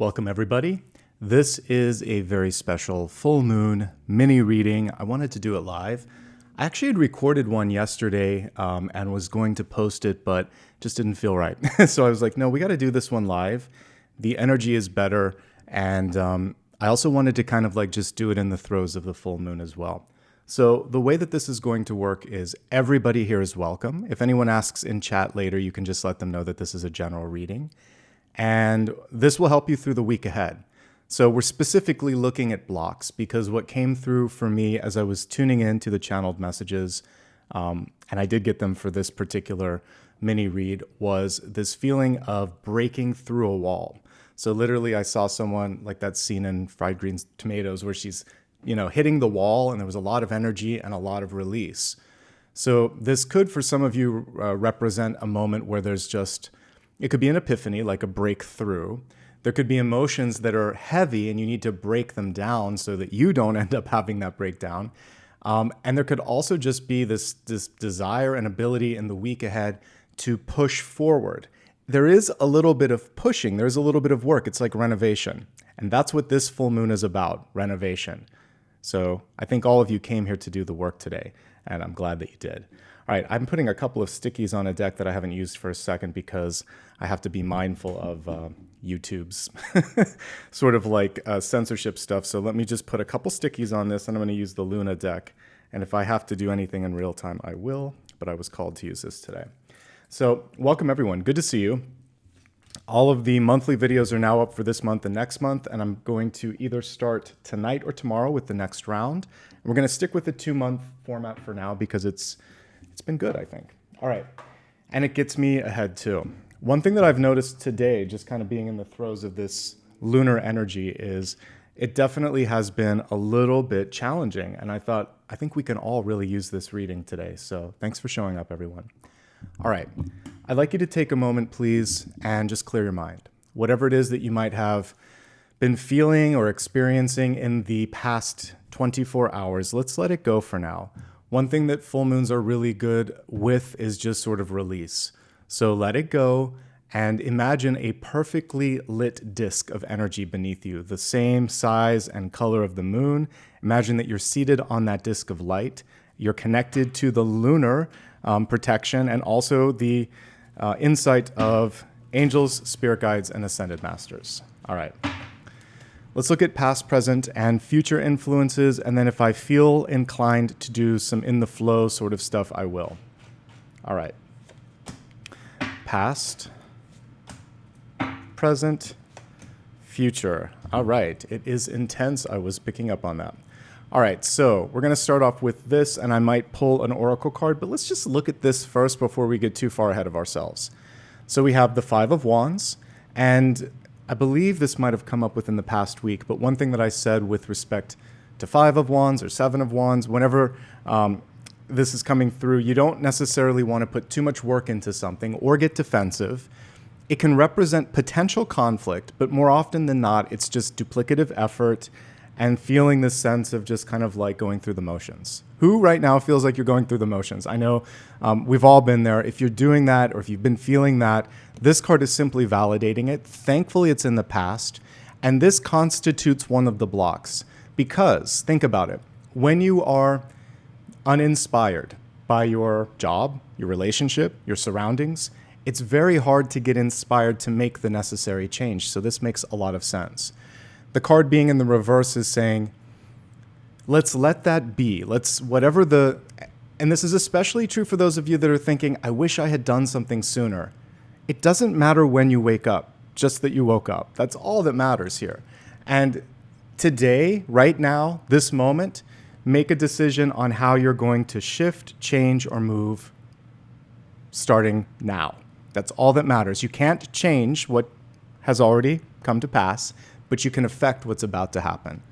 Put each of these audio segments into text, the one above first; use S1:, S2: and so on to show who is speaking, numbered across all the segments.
S1: Welcome, everybody. This is a very special full moon mini reading. I wanted to do it live. I actually had recorded one yesterday and was going to post it, but just didn't feel right. So I was like, no, we got to do this one live. The energy is better. And I also wanted to kind of like just do it in the throes of the full moon as well. So the way that this is going to work is everybody here is welcome. If anyone asks in chat later, you can just let them know that this is a general reading. And this will help you through the week ahead. So we're specifically looking at blocks because what came through for me as I was tuning in to the channeled messages, and I did get them for this particular mini read, was this feeling of breaking through a wall. So literally I saw someone like that scene in Fried Green Tomatoes where she's, hitting the wall and there was a lot of energy and a lot of release. So this could, for some of you, represent a moment where there's just, it could be an epiphany, like a breakthrough. There could be emotions that are heavy and you need to break them down so that you don't end up having that breakdown. And there could also just be this desire and ability in the week ahead to push forward. There is a little bit of pushing. There's a little bit of work. It's like renovation. And that's what this full moon is about, renovation. So I think all of you came here to do the work today, and I'm glad that you did. All right, I'm putting a couple of stickies on a deck that I haven't used for a second because I have to be mindful of YouTube's sort of like censorship stuff. So let me just put a couple stickies on this, and I'm going to use the Luna deck. And if I have to do anything in real time, I will, but I was called to use this today. So welcome, everyone. Good to see you. All of the monthly videos are now up for this month and next month, and I'm going to either start tonight or tomorrow with the next round. And we're going to stick with the 2-month format for now because it's been good, I think. All right. And it gets me ahead too. One thing that I've noticed today, just kind of being in the throes of this lunar energy, is it definitely has been a little bit challenging. And I think we can all really use this reading today. So thanks for showing up, everyone. All right. I'd like you to take a moment, please, and just clear your mind. Whatever it is that you might have been feeling or experiencing in the past 24 hours, let's let it go for now. One thing that full moons are really good with is just sort of release. So let it go and imagine a perfectly lit disk of energy beneath you, the same size and color of the moon. Imagine that you're seated on that disk of light. You're connected to the lunar protection and also the insight of angels, spirit guides, and ascended masters. All right. Let's look at past, present, and future influences, and then if I feel inclined to do some in the flow sort of stuff, I will. All right. Past, present, future. All right. It is intense. I was picking up on that. All right, so we're going to start off with this, and I might pull an oracle card, but let's just look at this first before we get too far ahead of ourselves. So we have the Five of Wands, and I believe this might have come up within the past week, but one thing that I said with respect to Five of Wands or Seven of Wands, whenever this is coming through, you don't necessarily want to put too much work into something or get defensive. It can represent potential conflict, but more often than not, it's just duplicative effort and feeling this sense of just kind of like going through the motions. Who right now feels like you're going through the motions? I know we've all been there. If you're doing that or if you've been feeling that, this card is simply validating it. Thankfully, it's in the past. And this constitutes one of the blocks. Because, think about it, when you are uninspired by your job, your relationship, your surroundings, it's very hard to get inspired to make the necessary change. So this makes a lot of sense. The card being in the reverse is saying, let's let that be. And this is especially true for those of you that are thinking, I wish I had done something sooner. It doesn't matter when you wake up, just that you woke up. That's all that matters here. And today, right now, this moment, make a decision on how you're going to shift, change, or move starting now. That's all that matters. You can't change what has already come to pass, but you can affect what's about to happen.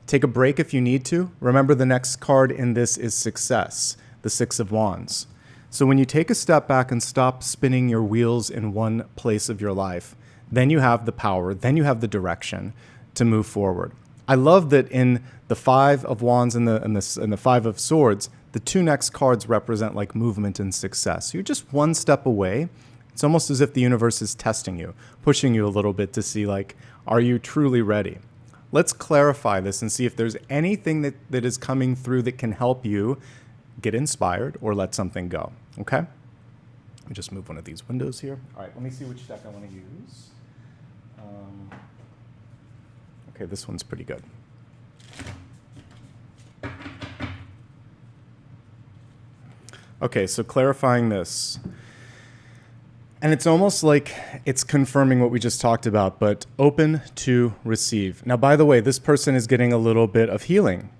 S1: Take a break if you need to. Remember, the next card in this is success, the Six of Wands. So when you take a step back and stop spinning your wheels in one place of your life, then you have the power, then you have the direction to move forward. I love that in the Five of Wands and the Five of Swords, the two next cards represent like movement and success. So you're just one step away. It's almost as if the universe is testing you, pushing you a little bit to see, like, are you truly ready? Let's clarify this and see if there's anything that is coming through that can help you get inspired or let something go, okay? Let me just move one of these windows here. All right, let me see which deck I want to use. Okay, this one's pretty good. Okay, so clarifying this. And it's almost like it's confirming what we just talked about, but open to receive. Now, by the way, this person is getting a little bit of healing,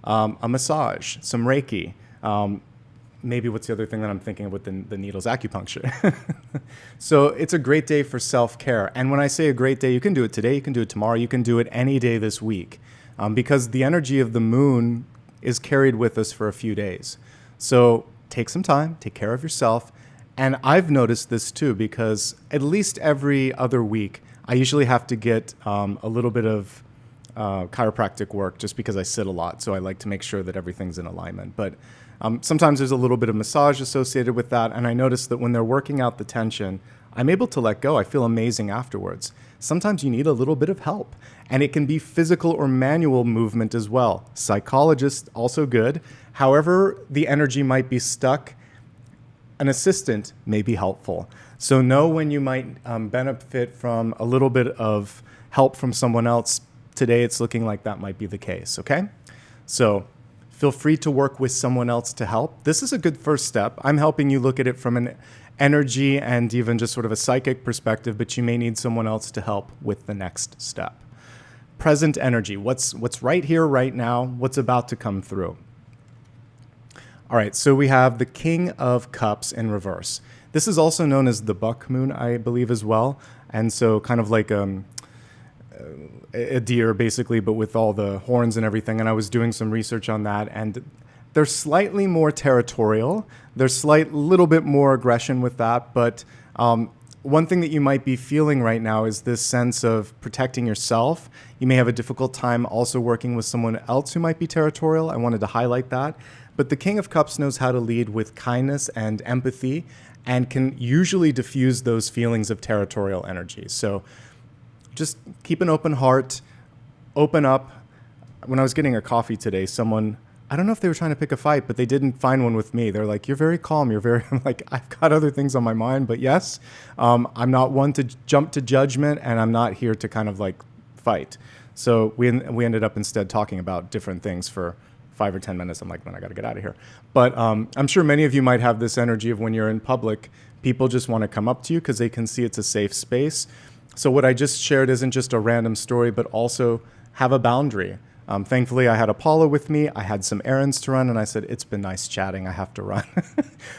S1: a massage, some Reiki. Maybe what's the other thing that I'm thinking of with the needles? Acupuncture. So it's a great day for self-care. And when I say a great day, you can do it today, you can do it tomorrow, you can do it any day this week, because the energy of the moon is carried with us for a few days. So take some time, take care of yourself. And I've noticed this too, because at least every other week, I usually have to get a little bit of chiropractic work just because I sit a lot. So I like to make sure that everything's in alignment. But sometimes there's a little bit of massage associated with that. And I notice that when they're working out the tension, I'm able to let go. I feel amazing afterwards. Sometimes you need a little bit of help. And it can be physical or manual movement as well. Psychologist, also good. However, the energy might be stuck, an assistant may be helpful. So know when you might benefit from a little bit of help from someone else. Today it's looking like that might be the case, okay? So feel free to work with someone else to help. This is a good first step. I'm helping you look at it from an energy and even just sort of a psychic perspective, but you may need someone else to help with the next step. Present energy, what's right here, right now, what's about to come through. All right, so we have the King of Cups in reverse. This is also known as the buck moon, I believe, as well. And so kind of like a deer, basically, but with all the horns and everything. And I was doing some research on that. And they're slightly more territorial. There's little bit more aggression with that. But one thing that you might be feeling right now is this sense of protecting yourself. You may have a difficult time also working with someone else who might be territorial. I wanted to highlight that. But the King of Cups knows how to lead with kindness and empathy and can usually diffuse those feelings of territorial energy. So just keep an open heart, open up. When I was getting a coffee today, someone, I don't know if they were trying to pick a fight, but they didn't find one with me. They're like, you're very calm. I'm like, I've got other things on my mind, but yes, I'm not one to jump to judgment, and I'm not here to kind of like fight. So we ended up instead talking about different things for 5 or 10 minutes. I'm like, man, I got to get out of here. But I'm sure many of you might have this energy of when you're in public, people just want to come up to you because they can see it's a safe space. So what I just shared isn't just a random story, but also have a boundary. Thankfully, I had Apollo with me. I had some errands to run, and I said, it's been nice chatting. I have to run.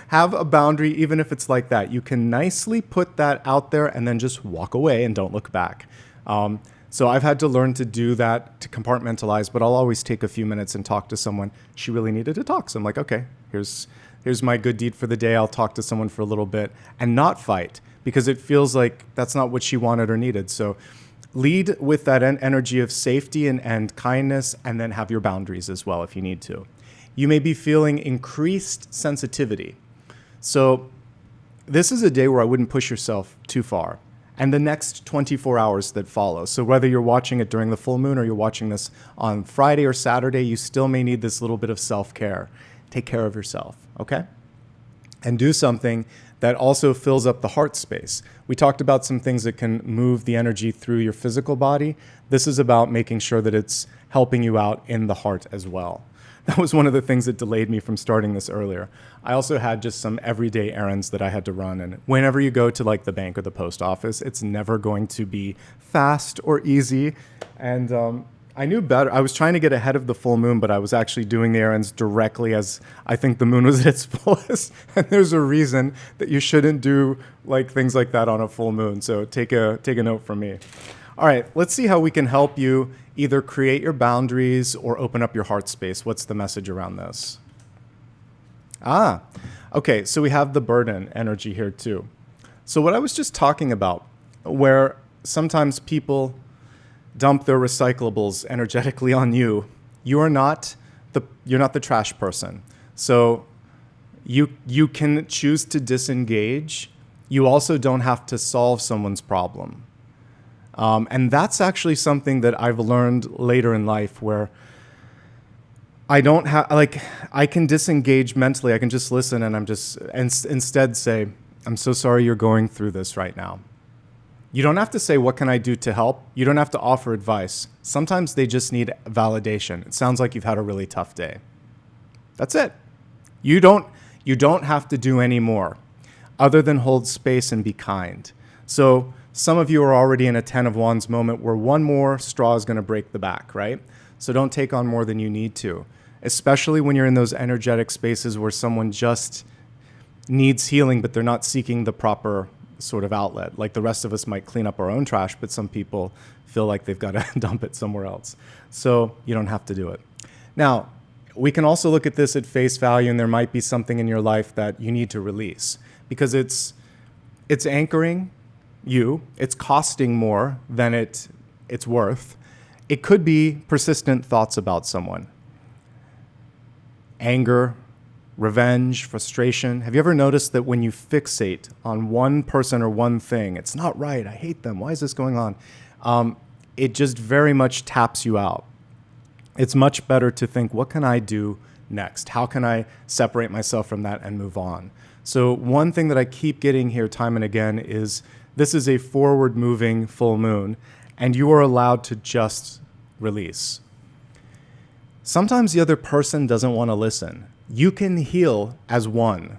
S1: Have a boundary, even if it's like that. You can nicely put that out there and then just walk away and don't look back. So I've had to learn to do that, to compartmentalize, but I'll always take a few minutes and talk to someone. She really needed to talk. So I'm like, okay, here's my good deed for the day. I'll talk to someone for a little bit and not fight, because it feels like that's not what she wanted or needed. So lead with that energy of safety and kindness, and then have your boundaries as well if you need to. You may be feeling increased sensitivity. So this is a day where I wouldn't push yourself too far. And the next 24 hours that follow. So whether you're watching it during the full moon or you're watching this on Friday or Saturday, you still may need this little bit of self-care. Take care of yourself, okay? And do something that also fills up the heart space. We talked about some things that can move the energy through your physical body. This is about making sure that it's helping you out in the heart as well. That was one of the things that delayed me from starting this earlier. I also had just some everyday errands that I had to run. And whenever you go to like the bank or the post office, it's never going to be fast or easy. And I knew better. I was trying to get ahead of the full moon, but I was actually doing the errands directly as I think the moon was at its fullest. And there's a reason that you shouldn't do like things like that on a full moon. So take a note from me. All right, let's see how we can help you either create your boundaries or open up your heart space. What's the message around this? Okay, so we have the burden energy here too. So what I was just talking about, where sometimes people dump their recyclables energetically on you, you're not the trash person. So you can choose to disengage You also don't have to solve someone's problem. And that's actually something that I've learned later in life, where I don't have, like, I can disengage mentally. I can just listen, and instead say, I'm so sorry you're going through this right now. You don't have to say, what can I do to help? You don't have to offer advice. Sometimes they just need validation. It sounds like you've had a really tough day. That's it. You don't have to do any more other than hold space and be kind. So some of you are already in a 10 of Wands moment where one more straw is going to break the back, right? So don't take on more than you need to, especially when you're in those energetic spaces where someone just needs healing, but they're not seeking the proper sort of outlet. Like the rest of us might clean up our own trash, but some people feel like they've got to dump it somewhere else. So you don't have to do it. Now, we can also look at this at face value, and there might be something in your life that you need to release because it's anchoring you. It's costing more than it's worth. It could be persistent thoughts about someone. Anger, revenge, frustration. Have you ever noticed that when you fixate on one person or one thing, it's not right, I hate them, why is this going on? It just very much taps you out. It's much better to think, what can I do next? How can I separate myself from that and move on? So one thing that I keep getting here time and again is this is a forward-moving full moon, and you are allowed to just release. Sometimes the other person doesn't want to listen. You can heal as one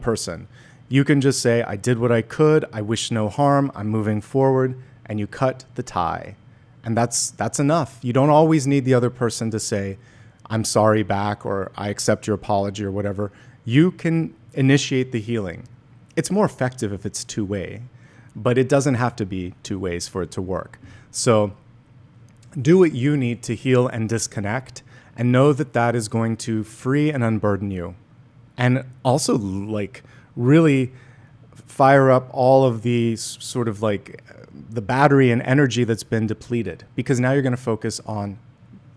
S1: person. You can just say, I did what I could, I wish no harm, I'm moving forward, and you cut the tie. And that's enough. You don't always need the other person to say, I'm sorry back, or I accept your apology, or whatever. You can initiate the healing. It's more effective if it's two-way, but it doesn't have to be two ways for it to work. So do what you need to heal and disconnect, and know that that is going to free and unburden you. And also, like, really fire up all of the sort of like the battery and energy that's been depleted, because now you're going to focus on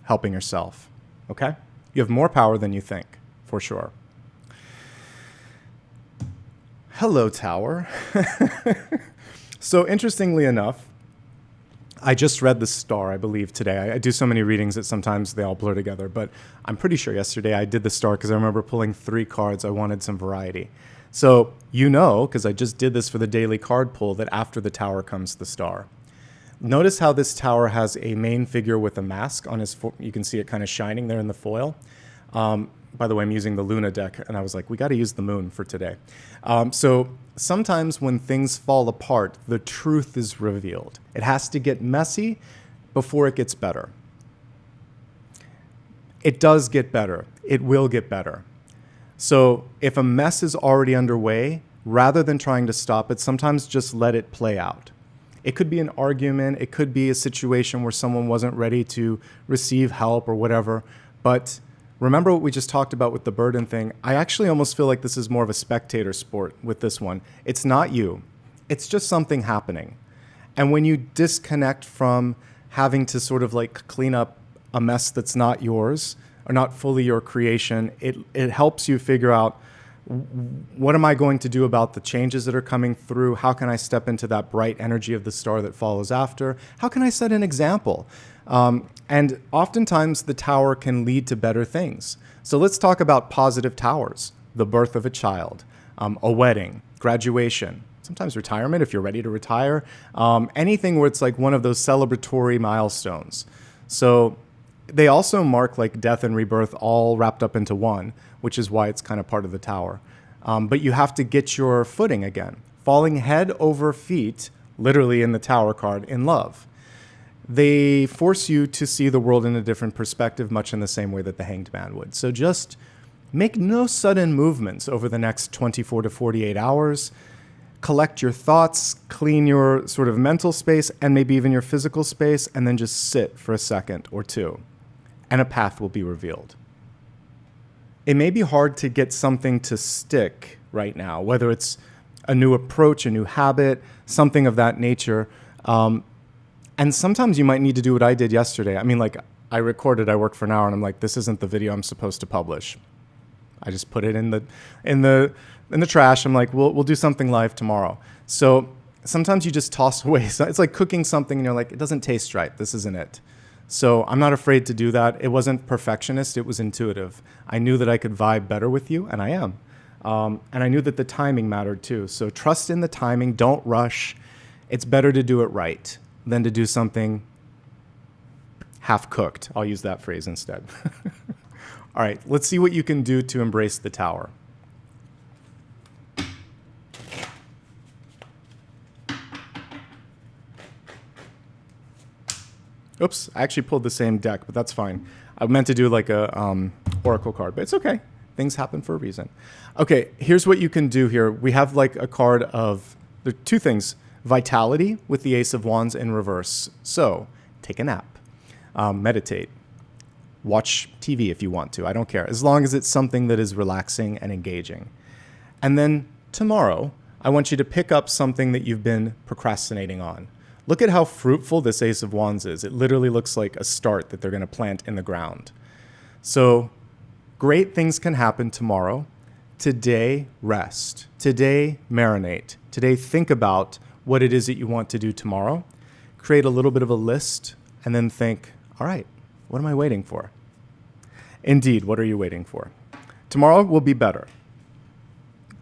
S1: helping yourself. Okay? You have more power than you think, for sure. Hello, Tower. So interestingly enough, I just read the star, I believe, today. I do so many readings that sometimes they all blur together, but I'm pretty sure yesterday I did the star because I remember pulling 3 cards. I wanted some variety. So you know, because I just did this for the daily card pull, that after the tower comes the star. Notice how this tower has a main figure with a mask on his you can see it kind of shining there in the foil. By the way, I'm using the Luna deck, and I was like, we got to use the moon for today. So sometimes when things fall apart, the truth is revealed. It has to get messy before it gets better. It does get better. It will get better. So if a mess is already underway, rather than trying to stop it, sometimes just let it play out. It could be an argument. It could be a situation where someone wasn't ready to receive help or whatever, but remember what we just talked about with the burden thing? I actually almost feel like this is more of a spectator sport with this one. It's not you. It's just something happening. And when you disconnect from having to sort of like clean up a mess that's not yours or not fully your creation, it helps you figure out, what am I going to do about the changes that are coming through? How can I step into that bright energy of the star that follows after? How can I set an example? And oftentimes the tower can lead to better things. So let's talk about positive towers: the birth of a child, a wedding, graduation, sometimes retirement if you're ready to retire, anything where it's like one of those celebratory milestones. So they also mark like death and rebirth all wrapped up into one, which is why it's kind of part of the tower. But you have to get your footing again, falling head over feet, literally in the tower card, in love. They force you to see the world in a different perspective, much in the same way that the Hanged Man would. So just make no sudden movements over the next 24 to 48 hours. Collect your thoughts, clean your sort of mental space, and maybe even your physical space, and then just sit for a second or two, and a path will be revealed. It may be hard to get something to stick right now, whether it's a new approach, a new habit, something of that nature. And sometimes you might need to do what I did yesterday. I mean, like, I worked for an hour, and I'm like, this isn't the video I'm supposed to publish. I just put it in the trash. I'm like, we'll do something live tomorrow. So sometimes you just toss away. So it's like cooking something and you're like, it doesn't taste right. This isn't it. So I'm not afraid to do that. It wasn't perfectionist. It was intuitive. I knew that I could vibe better with you, and I am. And I knew that the timing mattered too. So trust in the timing. Don't rush. It's better to do it right than to do something half-cooked. I'll use that phrase instead. All right, let's see what you can do to embrace the tower. Oops, I actually pulled the same deck, but that's fine. I meant to do like a oracle card, but it's okay. Things happen for a reason. Okay, here's what you can do here. We have like a card of, there are two things. Vitality with the Ace of Wands in reverse. So take a nap, meditate, watch TV if you want to. I don't care, as long as it's something that is relaxing and engaging. And then tomorrow, I want you to pick up something that you've been procrastinating on. Look at how fruitful this Ace of Wands is. It literally looks like a start that they're going to plant in the ground. So great things can happen tomorrow. Today, rest. Today, marinate. Today, think about what it is that you want to do tomorrow. Create a little bit of a list and then think, all right, what am I waiting for? Indeed, what are you waiting for? Tomorrow will be better.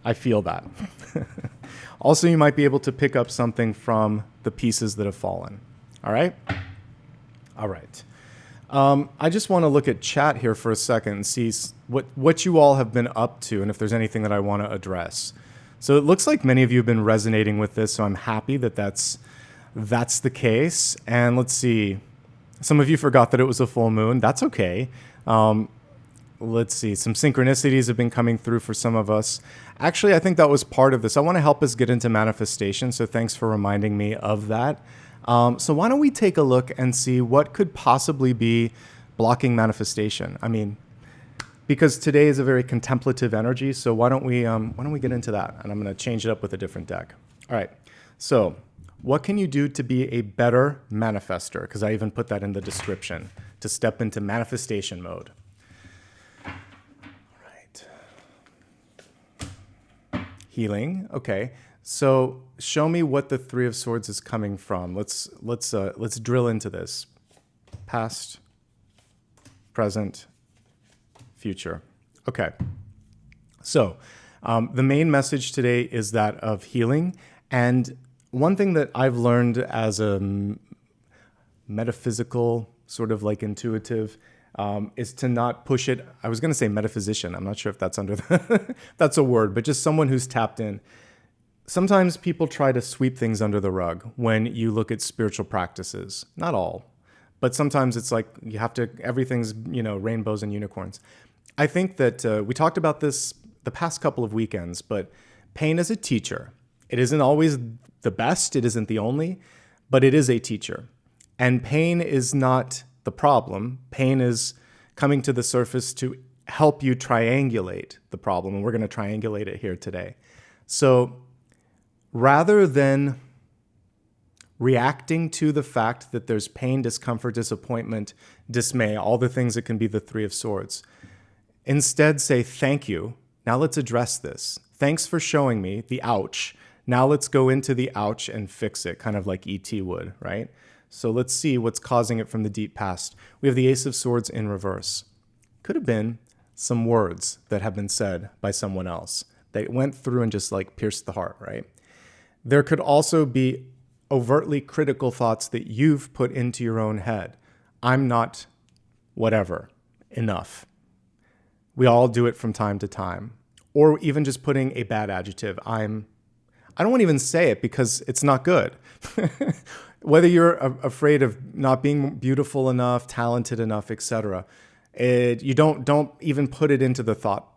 S1: I feel that. Also, you might be able to pick up something from the pieces that have fallen. All right? All right. I just want to look at chat here for a second and see what you all have been up to and if there's anything that I want to address. So it looks like many of you have been resonating with this, so I'm happy that that's the case. And let's see. Some of you forgot that it was a full moon. That's okay. Let's see. Some synchronicities have been coming through for some of us. Actually, I think that was part of this. I want to help us get into manifestation, so thanks for reminding me of that. So why don't we take a look and see what could possibly be blocking manifestation? I mean, because today is a very contemplative energy, so why don't we get into that? And I'm going to change it up with a different deck. All right. So what can you do to be a better manifester? Because I even put that in the description, to step into manifestation mode. Healing. Okay. So show me what the Three of Swords is coming from. Let's drill into this. Past, present, future. Okay. So the main message today is that of healing. And one thing that I've learned as a metaphysical, sort of like intuitive, is to not push it. I was going to say metaphysician. I'm not sure if that's under that's a word, but just someone who's tapped in. Sometimes people try to sweep things under the rug when you look at spiritual practices. Not all, but sometimes it's like you have to, everything's, rainbows and unicorns. I think that we talked about this the past couple of weekends, but pain is a teacher. It isn't always the best. It isn't the only, but it is a teacher. And pain is not the problem. Pain is coming to the surface to help you triangulate the problem, and we're going to triangulate it here today. So rather than reacting to the fact that there's pain, discomfort, disappointment, dismay, all the things that can be the Three of Swords, instead say, thank you. Now let's address this. Thanks for showing me the ouch. Now let's go into the ouch and fix it, kind of like E.T. would, right? So let's see what's causing it from the deep past. We have the Ace of Swords in reverse. Could have been some words that have been said by someone else that went through and just like pierced the heart, right? There could also be overtly critical thoughts that you've put into your own head. I'm not whatever enough. We all do it from time to time. Or even just putting a bad adjective. I don't want to even say it because it's not good. Whether you're afraid of not being beautiful enough, talented enough, etc., you don't even put it into the thought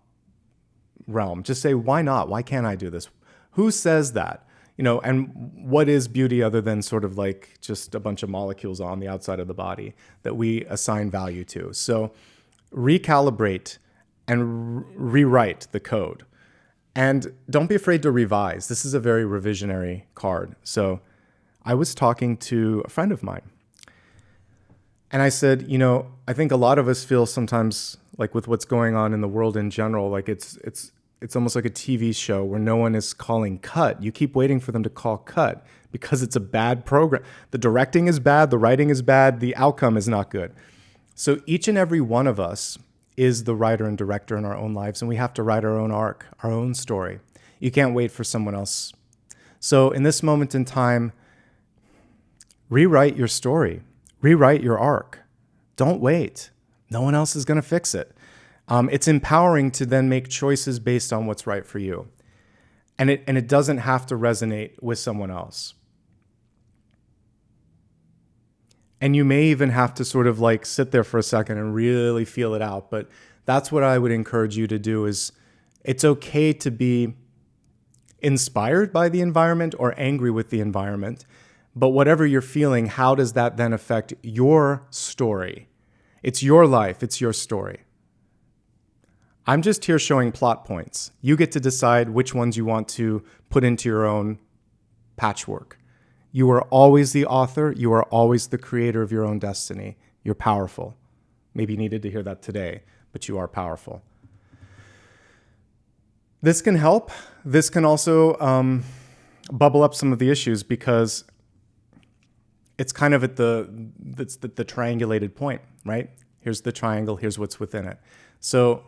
S1: realm. Just say, why not? Why can't I do this? Who says that? And what is beauty other than sort of like just a bunch of molecules on the outside of the body that we assign value to? So recalibrate and rewrite the code. And don't be afraid to revise. This is a very revisionary card. So I was talking to a friend of mine, and I said, I think a lot of us feel sometimes like with what's going on in the world in general. Like it's almost like a TV show where no one is calling cut. You keep waiting for them to call cut because it's a bad program. The directing is bad, the writing is bad, the outcome is not good. So each and every one of us is the writer and director in our own lives, and we have to write our own arc, our own story. You can't wait for someone else. So in this moment in time, rewrite your story, rewrite your arc. Don't wait. No one else is going to fix it. It's empowering to then make choices based on what's right for you. And it doesn't have to resonate with someone else. And you may even have to sort of like sit there for a second and really feel it out. But that's what I would encourage you to do. Is it's okay to be inspired by the environment or angry with the environment. But whatever you're feeling, how does that then affect your story? It's your life. It's your story. I'm just here showing plot points. You get to decide which ones you want to put into your own patchwork. You are always the author. You are always the creator of your own destiny. You're powerful. Maybe you needed to hear that today, but you are powerful. This can help. This can also bubble up some of the issues because it's kind of at the triangulated point, right? Here's the triangle. Here's what's within it. So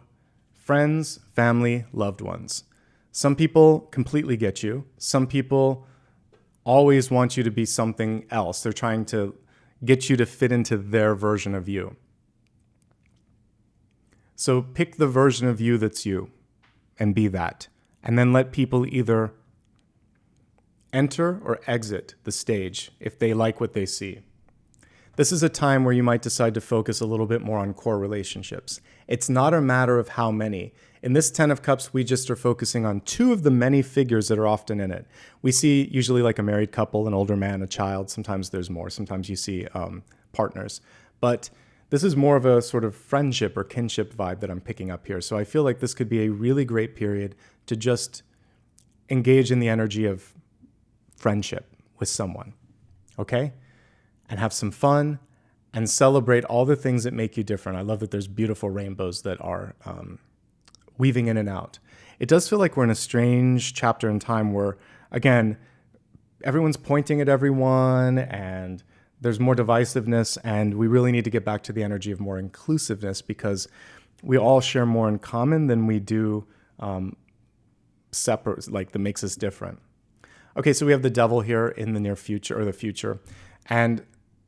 S1: friends, family, loved ones. Some people completely get you. Some people always want you to be something else. They're trying to get you to fit into their version of you. So pick the version of you that's you and be that. And then let people either enter or exit the stage if they like what they see. This is a time where you might decide to focus a little bit more on core relationships. It's not a matter of how many. In this 10 of Cups, we just are focusing on 2 of the many figures that are often in it. We see usually like a married couple, an older man, a child. Sometimes there's more. Sometimes you see partners. But this is more of a sort of friendship or kinship vibe that I'm picking up here. So I feel like this could be a really great period to just engage in the energy of friendship with someone, okay? And have some fun and celebrate all the things that make you different. I love that there's beautiful rainbows that are weaving in and out. It does feel like we're in a strange chapter in time where, again, everyone's pointing at everyone and there's more divisiveness, and we really need to get back to the energy of more inclusiveness because we all share more in common than we do separate, like that makes us different. Okay, so we have the devil here in the near future or the future, and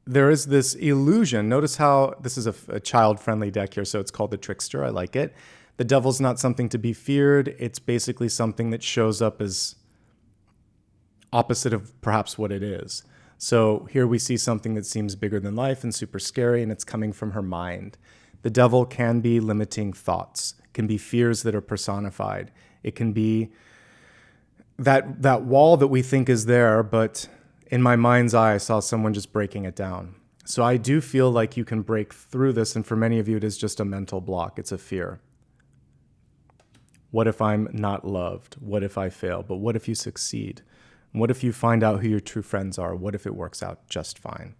S1: there is this illusion. Notice how this is a child-friendly deck here, so it's called the Trickster. I like it. The devil's not something to be feared. It's basically something that shows up as opposite of perhaps what it is. So here we see something that seems bigger than life and super scary, and it's coming from her mind. The devil can be limiting thoughts, can be fears that are personified. It can be that wall that we think is there, but in my mind's eye, I saw someone just breaking it down. So I do feel like you can break through this, and for many of you, it is just a mental block. It's a fear. What if I'm not loved? What if I fail? But what if you succeed? What if you find out who your true friends are? What if it works out just fine?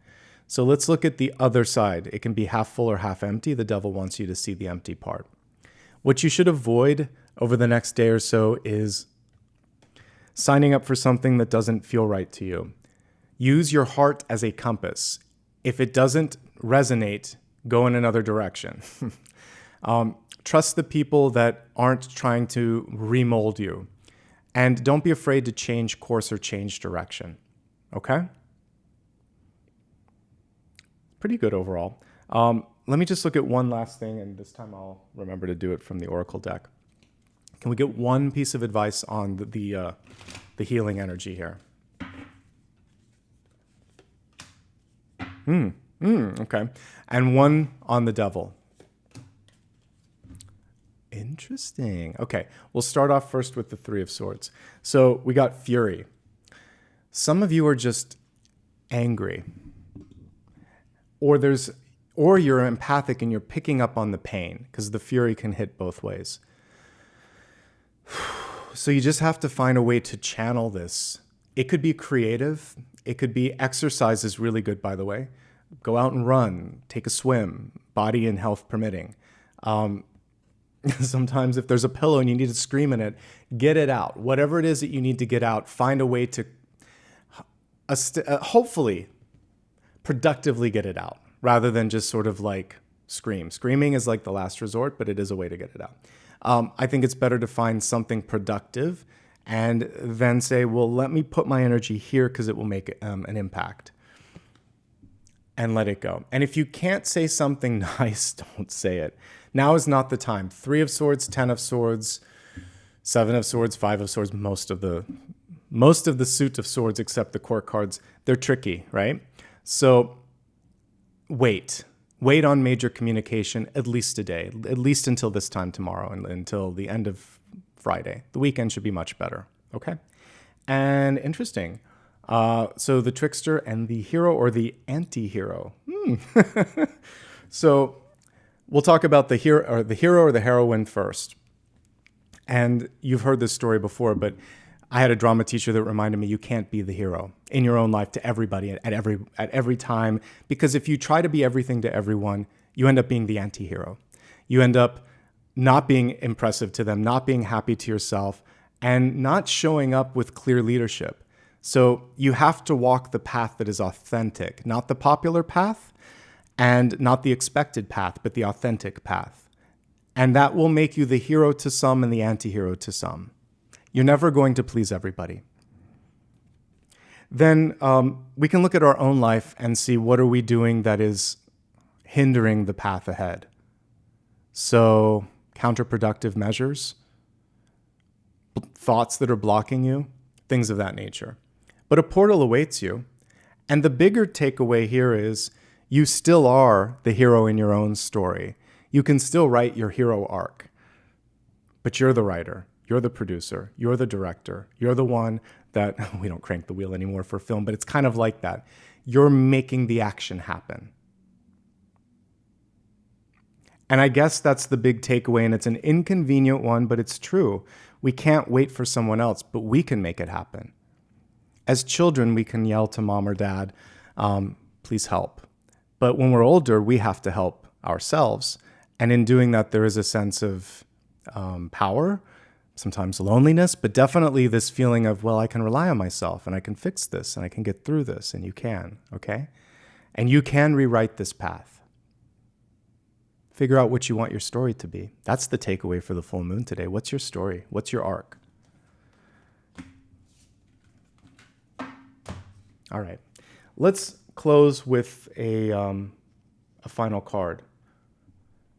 S1: So let's look at the other side. It can be half full or half empty. The devil wants you to see the empty part. What you should avoid over the next day or so is signing up for something that doesn't feel right to you. Use your heart as a compass. If it doesn't resonate, go in another direction. Trust the people that aren't trying to remold you. And don't be afraid to change course or change direction. Okay? Pretty good overall. Let me just look at one last thing, and this time I'll remember to do it from the Oracle deck. Can we get one piece of advice on the healing energy here? Okay. And one on the devil. Interesting. Okay, we'll start off first with the Three of Swords. So we got fury. Some of you are just angry. Or you're empathic and you're picking up on the pain, because the fury can hit both ways. So you just have to find a way to channel this. It could be creative. It could be exercise is really good, by the way. Go out and run, take a swim, body and health permitting. Sometimes if there's a pillow and you need to scream in it, get it out. Whatever it is that you need to get out, find a way to hopefully productively get it out rather than just sort of like scream. Screaming is like the last resort, but it is a way to get it out. I think it's better to find something productive and then say, well, let me put my energy here because it will make an impact, and let it go. And if you can't say something nice, don't say it. Now is not the time. 3 of Swords, 10 of Swords, 7 of Swords, 5 of Swords, most of the suit of swords except the court cards, they're tricky, right? So wait on major communication at least a day, at least until this time tomorrow and until the end of Friday. The weekend should be much better, okay? And interesting. So the trickster and the hero or the anti-hero. So we'll talk about the hero or the heroine first. And you've heard this story before, but I had a drama teacher that reminded me you can't be the hero in your own life to everybody at every time, because if you try to be everything to everyone, you end up being the anti-hero. You end up not being impressive to them, not being happy to yourself, and not showing up with clear leadership. So you have to walk the path that is authentic, not the popular path and not the expected path, but the authentic path. And that will make you the hero to some and the anti-hero to some. You're never going to please everybody. Then we can look at our own life and see what are we doing that is hindering the path ahead. So counterproductive measures, thoughts that are blocking you, things of that nature. But a portal awaits you. And the bigger takeaway here is you still are the hero in your own story. You can still write your hero arc, but you're the writer. You're the producer, you're the director, you're the one that, we don't crank the wheel anymore for film, but it's kind of like that. You're making the action happen. And I guess that's the big takeaway, and it's an inconvenient one, but it's true. We can't wait for someone else, but we can make it happen. As children, we can yell to mom or dad, please help. But when we're older, we have to help ourselves. And in doing that, there is a sense of power, sometimes loneliness, but definitely this feeling of, well, I can rely on myself and I can fix this and I can get through this, and you can, okay? And you can rewrite this path. Figure out what you want your story to be. That's the takeaway for the full moon today. What's your story? What's your arc? All right, let's close with a final card.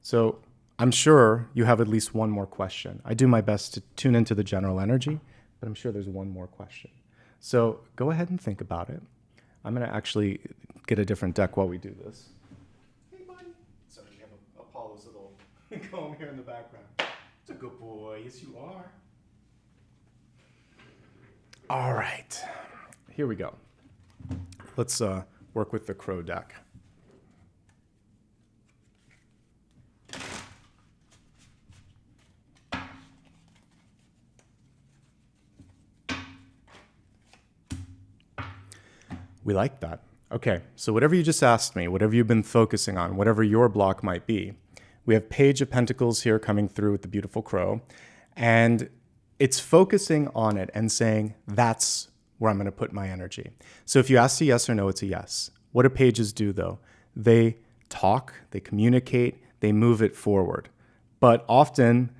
S1: So I'm sure you have at least one more question. I do my best to tune into the general energy, but I'm sure there's one more question. So go ahead and think about it. I'm going to actually get a different deck while we do this. Hey, buddy. Sorry, you have Apollo's little comb here in the background. It's a good boy. Yes, you are. All right. Here we go. Let's work with the crow deck. We like that. Okay, so whatever you just asked me, whatever you've been focusing on, whatever your block might be, we have Page of Pentacles here coming through with the beautiful crow, and it's focusing on it and saying, that's where I'm going to put my energy. So if you ask a yes or no, it's a yes. What do pages do, though? They talk, they communicate, they move it forward. But often,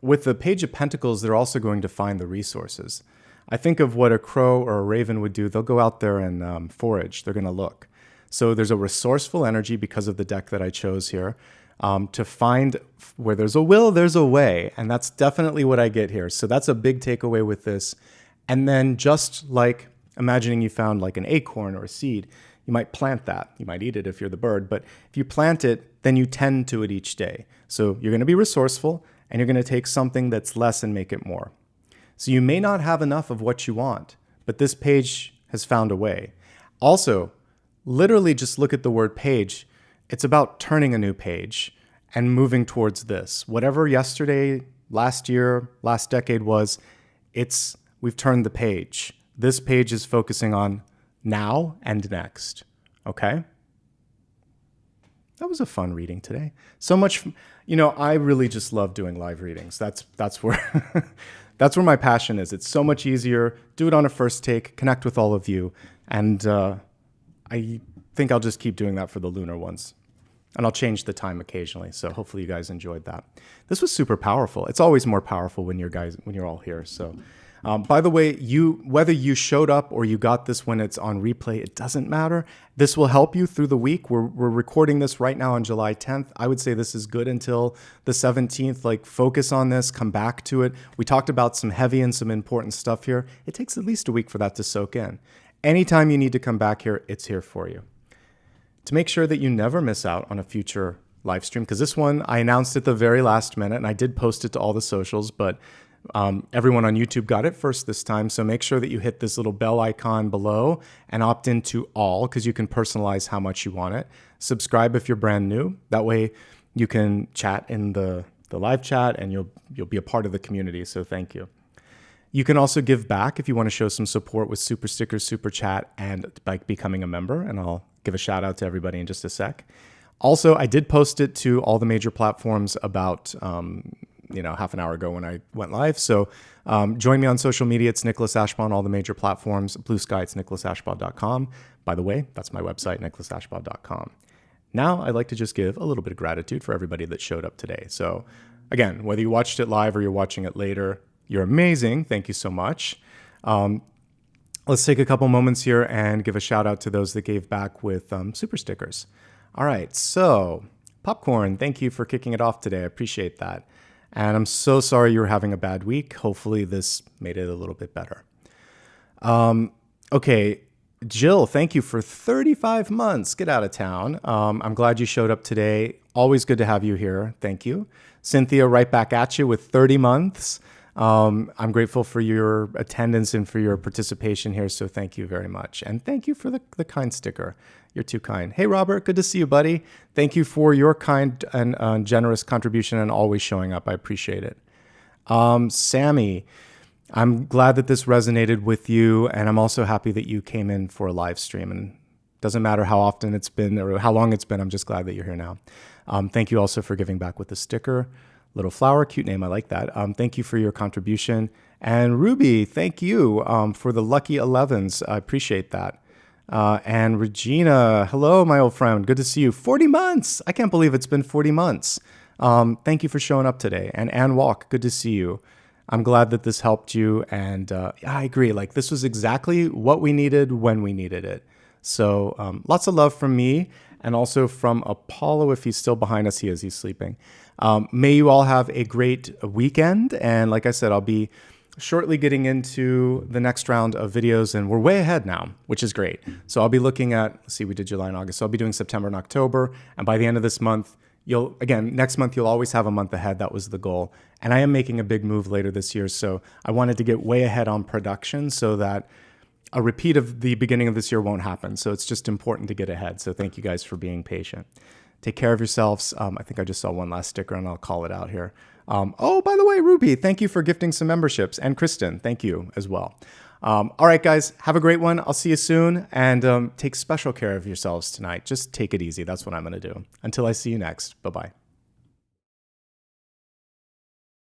S1: with the Page of Pentacles, they're also going to find the resources. I think of what a crow or a raven would do. They'll go out there and forage. They're going to look. So there's a resourceful energy because of the deck that I chose here to find where there's a will, there's a way. And that's definitely what I get here. So that's a big takeaway with this. And then just like imagining you found like an acorn or a seed, you might plant that. You might eat it if you're the bird. But if you plant it, then you tend to it each day. So you're going to be resourceful and you're going to take something that's less and make it more. So you may not have enough of what you want, but this page has found a way. Also, literally just look at the word page. It's about turning a new page and moving towards this. Whatever yesterday, last year, last decade was, we've turned the page. This page is focusing on now and next, okay? That was a fun reading today. So much, I really just love doing live readings. That's where that's where my passion is. It's so much easier. Do it on a first take, connect with all of you, and I think I'll just keep doing that for the lunar ones. And I'll change the time occasionally. So hopefully you guys enjoyed that. This was super powerful. It's always more powerful when you're all here. So by the way, whether you showed up or you got this when it's on replay, it doesn't matter. This will help you through the week. We're recording this right now on July 10th. I would say this is good until the 17th. Like, focus on this, come back to it. We talked about some heavy and some important stuff here. It takes at least a week for that to soak in. Anytime you need to come back here, it's here for you. To make sure that you never miss out on a future live stream, because this one I announced at the very last minute, and I did post it to all the socials, but everyone on YouTube got it first this time. So make sure that you hit this little bell icon below and opt into all, because you can personalize how much you want it. Subscribe if you're brand new. That way you can chat in the live chat, and you'll be a part of the community. So thank you. You can also give back if you want to show some support with super stickers, super chat, and by becoming a member. And I'll give a shout out to everybody in just a sec. Also, I did post it to all the major platforms about half an hour ago when I went live. So join me on social media. It's Nicholas Ashbaugh on all the major platforms. Blue Sky, it's nicholasashbaugh.com. By the way, that's my website, nicholasashbaugh.com. Now, I'd like to just give a little bit of gratitude for everybody that showed up today. So again, whether you watched it live or you're watching it later, you're amazing. Thank you so much. Let's take a couple moments here and give a shout out to those that gave back with super stickers. All right, so Popcorn, thank you for kicking it off today. I appreciate that. And I'm so sorry you were having a bad week. Hopefully this made it a little bit better. Okay, Jill, thank you for 35 months. Get out of town. I'm glad you showed up today. Always good to have you here. Thank you. Cynthia, right back at you with 30 months. I'm grateful for your attendance and for your participation here, so thank you very much. And thank you for the kind sticker. You're too kind. Hey, Robert, good to see you, buddy. Thank you for your kind and generous contribution and always showing up. I appreciate it. Sammy, I'm glad that this resonated with you, and I'm also happy that you came in for a live stream. And it doesn't matter how often it's been or how long it's been, I'm just glad that you're here now. Thank you also for giving back with the sticker. Little Flower, cute name, I like that. Thank you for your contribution. And Ruby, thank you for the lucky 11s. I appreciate that. And Regina, hello, my old friend. Good to see you. 40 months. I can't believe it's been 40 months. Thank you for showing up today. And Ann Walk, good to see you. I'm glad that this helped you. And I agree. Like, this was exactly what we needed when we needed it. So lots of love from me and also from Apollo. If he's still behind us, he's sleeping. May you all have a great weekend. And like I said, I'll be shortly getting into the next round of videos, and we're way ahead now, which is great. So I'll be looking at, let's see, we did July and August. So I'll be doing September and October. And by the end of this month, next month, you'll always have a month ahead. That was the goal. And I am making a big move later this year. So I wanted to get way ahead on production so that a repeat of the beginning of this year won't happen. So it's just important to get ahead. So thank you guys for being patient. Take care of yourselves. I think I just saw one last sticker and I'll call it out here. Oh, by the way, Ruby, thank you for gifting some memberships. And Kristen, thank you as well. All right, guys, have a great one. I'll see you soon. And take special care of yourselves tonight. Just take it easy. That's what I'm going to do. Until I see you next. Bye-bye.